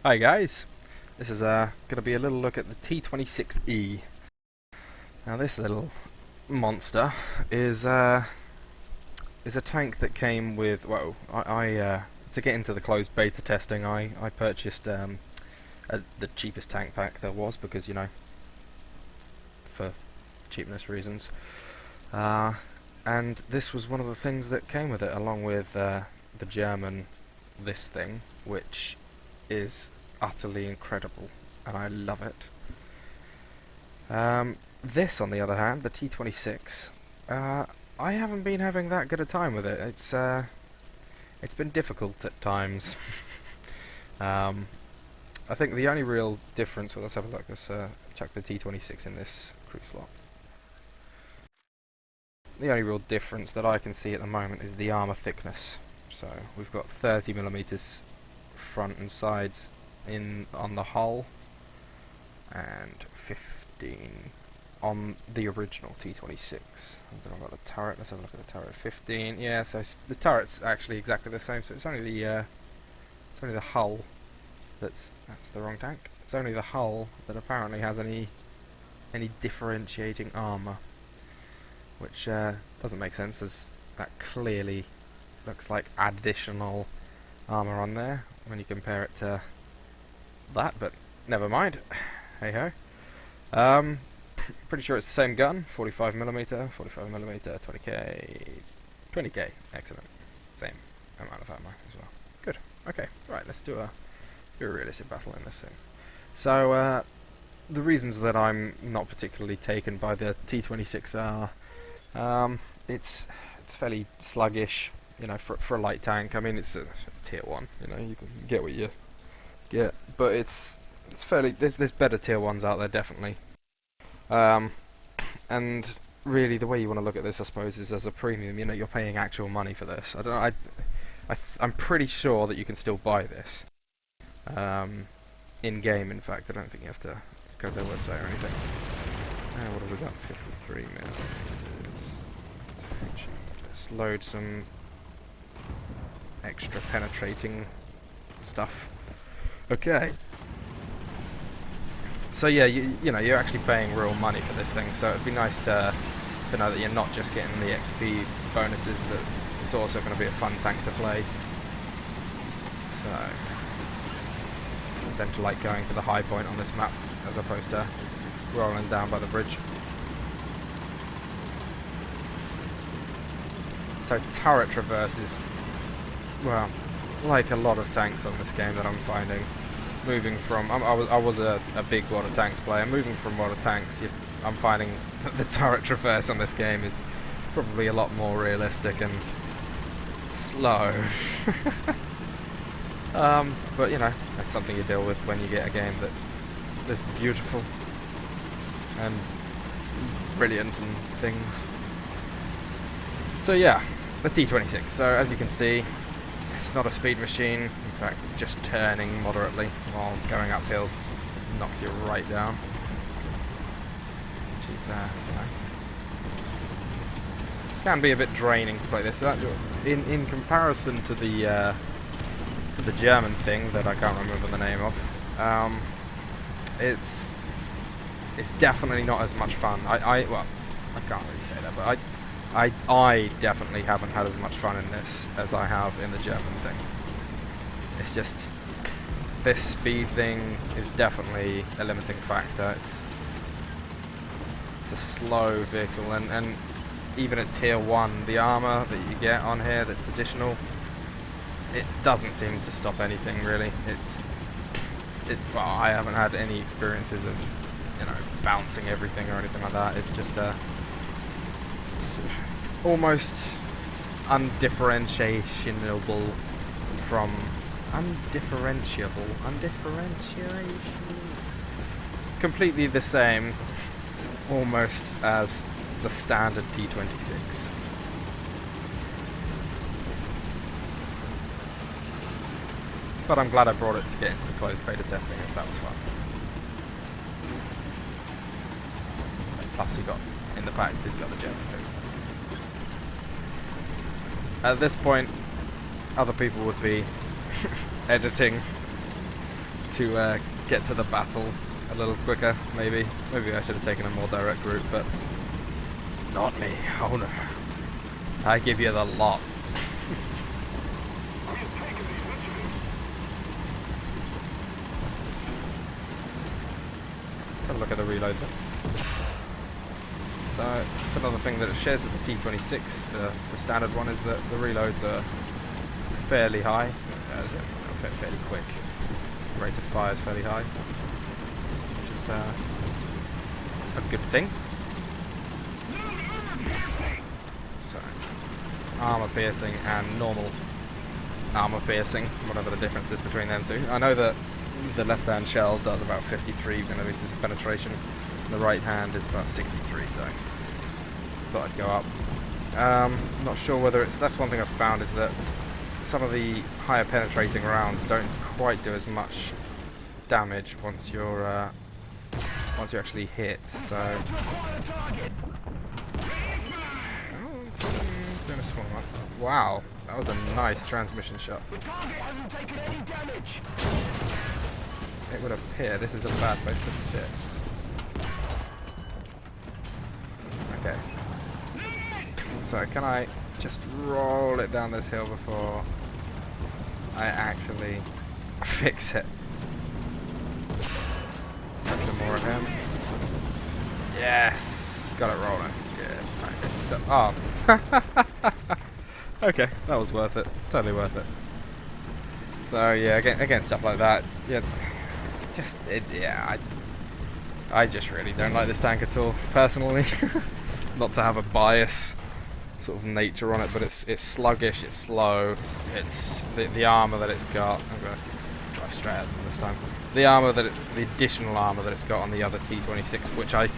Hi guys, this is going to be a little look at the T-26E. Now this little monster is a tank that came with, well, to get into the closed beta testing I purchased the cheapest tank pack there was because, you know, for cheapness reasons. And this was one of the things that came with it, along with the German this thing, which is utterly incredible, and I love it. This, on the other hand, the T-26, I haven't been having that good a time with it. It's been difficult at times. I think the only real difference, well, let's have a look. Let's chuck the T-26 in this crew slot. The only real difference that I can see at the moment is the armour thickness. So we've got 30mm front and sides on the hull, and 15 on the original T-26. I don't know about the turret. Let's have a look at the turret. 15. Yeah, so the turret's actually exactly the same. So it's only the hull that's the wrong tank. It's only the hull that apparently has any differentiating armor, which doesn't make sense, as that clearly looks like additional armor on there when you compare it to that, but never mind. Hey ho. Pretty sure it's the same gun, 45mm, 20k, excellent. Same amount of ammo as well. Good. Okay, right, let's do a realistic battle in this thing. So, the reasons that I'm not particularly taken by the T-26 are, it's fairly sluggish, you know, for a light tank. I mean, it's a tier 1, you know, you can get what you get, but it's fairly, there's better tier 1s out there, definitely. And really, the way you want to look at this, I suppose, is as a premium. You know, you're paying actual money for this. I don't know. I'm pretty sure that you can still buy this in game. In fact, I don't think you have to go to their website or anything. What have we got? 53mm. Let's load some extra penetrating stuff. Okay. So yeah, you know, you're actually paying real money for this thing, so it'd be nice to know that you're not just getting the XP bonuses, that it's also going to be a fun tank to play. So, I tend to like going to the high point on this map, as opposed to rolling down by the bridge. So turret traverse is, well, like a lot of tanks on this game that I'm finding. Moving from, I was a big World of Tanks player. Moving from World of Tanks, I'm finding that the turret traverse on this game is probably a lot more realistic and slow. But you know, that's something you deal with when you get a game that's this beautiful and brilliant and things. So yeah, the T-26. So as you can see, it's not a speed machine. In fact, just turning moderately while going uphill knocks you right down, which is, you know, can be a bit draining to play this. In comparison to the German thing that I can't remember the name of, it's definitely not as much fun. Well, I can't really say that, but I definitely haven't had as much fun in this as I have in the German thing. It's just, this speed thing is definitely a limiting factor. It's a slow vehicle, and even at tier 1, the armor that you get on here that's additional, it doesn't seem to stop anything really. Well, I haven't had any experiences of, you know, bouncing everything or anything like that. It's just it's almost undifferentiable from undifferentiation, completely the same almost as the standard T-26. But I'm glad I brought it to get into the closed beta testing, as that was fun. Plus you got, in the pack, you've got the German thing. At this point, other people would be editing to get to the battle a little quicker, maybe. Maybe I should have taken a more direct route, but not me. Oh no. I give you the lot. Let's have a look at the reload then. So, it's another thing that it shares with the T-26, the standard one, is that the reloads are fairly high, fairly quick. The rate of fire is fairly high, which is a good thing. So, armor piercing and normal armor piercing, whatever the difference is between them two. I know that the left-hand shell does about 53 millimeters of penetration, and the right hand is about 63, so I thought I'd go up. Not sure whether that's one thing I've found, is that some of the higher penetrating rounds don't quite do as much damage once you actually hit. So wow, that was a nice transmission shot. It would appear this is a bad place to sit. Okay. So can I just roll it down this hill before I actually fix it? Get some more of him. Yes! Got it rolling. Good. Okay, stop. Oh. Okay, that was worth it. Totally worth it. So yeah, again stuff like that. Yeah, it's just yeah. I just really don't like this tank at all, personally. Not to have a bias sort of nature on it, but it's sluggish, it's slow, it's the armor that it's got. I'm gonna drive straight at them this time. The additional armor that it's got on the other T-26, which I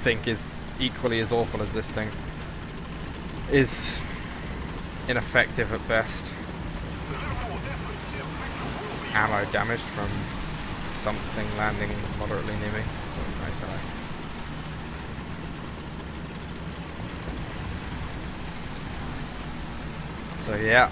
think is equally as awful as this thing, is ineffective at best. Ammo damaged from something landing moderately near me, so it's nice to know. So yeah,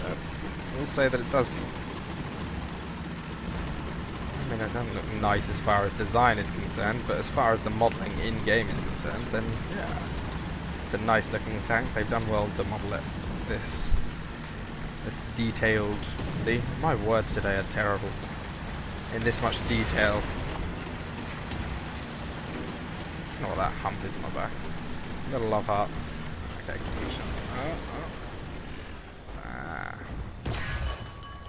I will say that it does. I mean, it doesn't look nice as far as design is concerned, but as far as the modelling in-game is concerned, then yeah, it's a nice looking tank. They've done well to model it this detailedly. My words today are terrible. In this much detail. I don't know what that hump is on my back. Little love heart. Okay, good shot. Ah.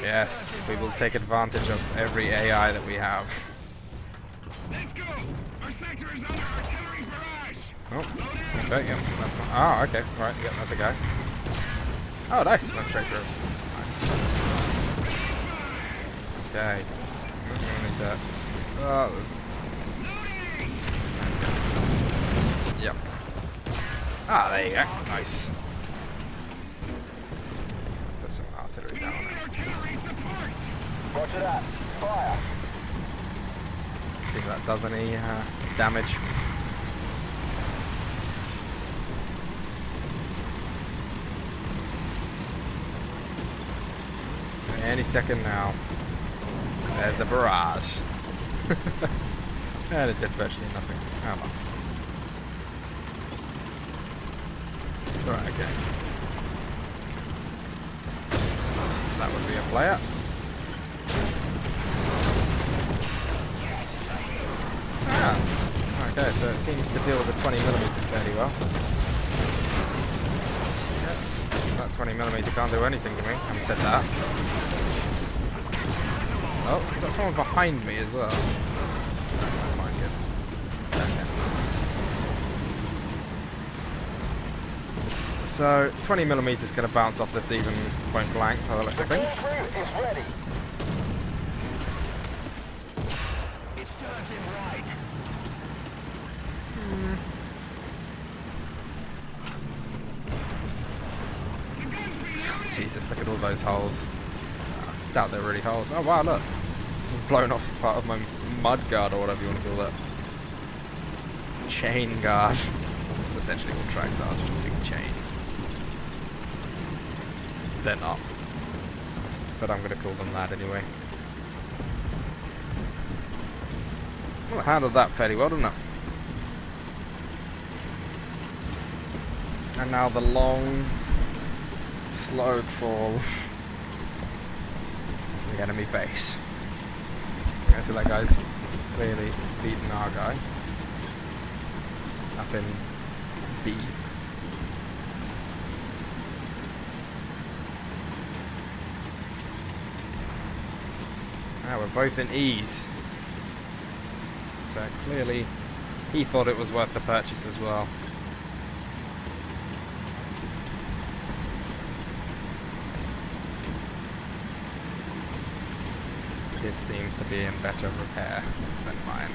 Yes, we will take advantage of every AI that we have. Let's go. Our sector is under artillery barrage. Oh, okay, yeah, that's one. Oh, okay, right, yeah, that's a guy. Oh, nice, went straight through. Nice. Okay. Need that. Oh, there's. Yep. Ah, there you go. Nice. Put some artillery down on it. Roger that. Fire. See if that does any damage. Any second now. There's the barrage. And it did virtually nothing. Oh well. Right, okay. That would be a player. Ah. Okay, so it seems to deal with the 20mm fairly well. Yeah. That 20mm can't do anything to me. Having said that. Oh, is that someone behind me as well? That's mine, good. Okay. So, 20mm is going to bounce off this even point blank by the looks of things. Jesus, look at all those holes. I doubt they're really holes. Oh wow, look. It's blown off part of my mud guard, or whatever you want to call that. Chain guard. That's essentially what tracks are, just big chains. They're not. But I'm going to call them that anyway. Well, I handled that fairly well, didn't it? And now the long, slow trawl to the enemy base. Okay, so that guy's clearly beaten our guy. Up in B. Now we're both in E's. So clearly he thought it was worth the purchase as well. His seems to be in better repair than mine.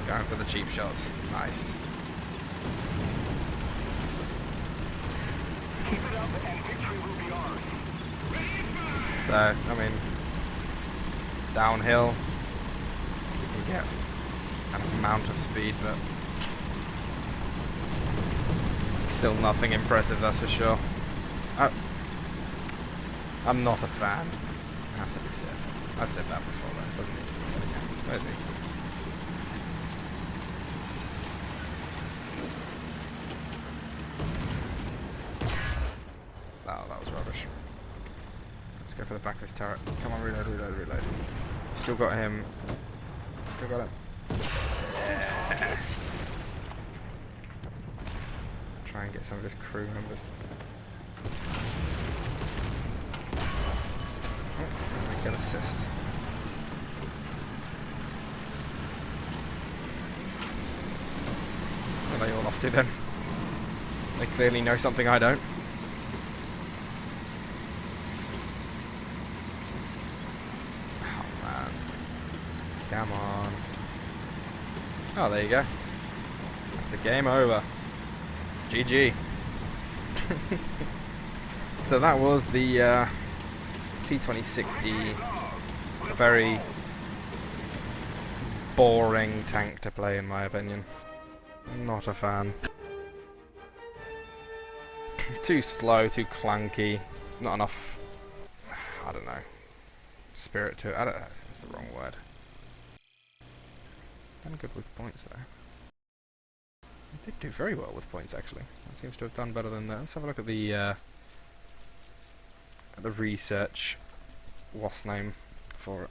Going for the cheap shots. Nice. Keep it up and victory will be ours. So, I mean, downhill, you can get an amount of speed, but still nothing impressive, that's for sure. I'm not a fan. It has to be said. I've said that before, but it doesn't need to be said again. Where is he? Oh, that was rubbish. Let's go for the back of his turret. Come on, reload, reload, reload. Still got him. Still got him. Yeah. Try and get some of his crew members. Oh, get assist. Where are they all off to then? They clearly know something I don't. Come on. Oh, there you go. That's a game over. GG. So that was the T-26E. A very boring tank to play, in my opinion. Not a fan. Too slow, too clunky. Not enough, I don't know, spirit to it. I don't know, that's the wrong word. Done good with points though. He did do very well with points actually. That seems to have done better than that. Let's have a look at the research. What's name for it?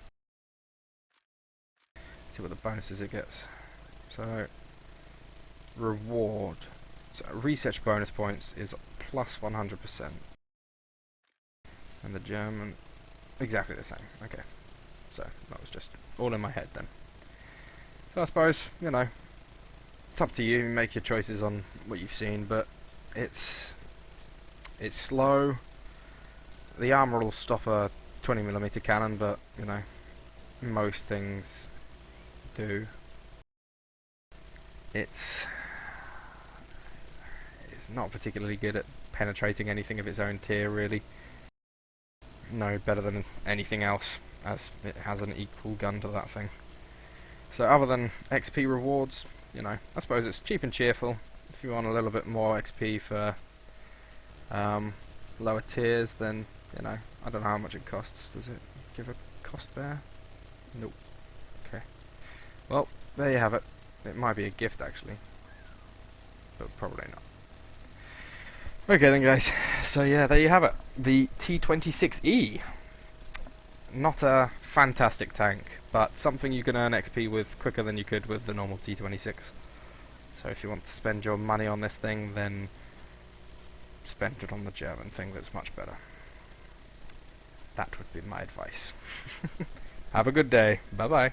See what the bonuses it gets. So reward. So research bonus points is plus 100%. And the German exactly the same. Okay. So that was just all in my head then. So I suppose, you know, it's up to you, make your choices on what you've seen, but it's slow. The armour will stop a 20mm cannon, but, you know, most things do. It's not particularly good at penetrating anything of its own tier, really. No better than anything else, as it has an equal gun to that thing. So other than XP rewards, you know, I suppose it's cheap and cheerful. If you want a little bit more XP for lower tiers, then, you know, I don't know how much it costs. Does it give a cost there? Nope. Okay. Well, there you have it. It might be a gift, actually. But probably not. Okay then, guys. So yeah, there you have it. The T-26E. Not a fantastic tank, but something you can earn XP with quicker than you could with the normal T-26. So if you want to spend your money on this thing, then spend it on the German thing that's much better. That would be my advice. Have a good day. Bye bye.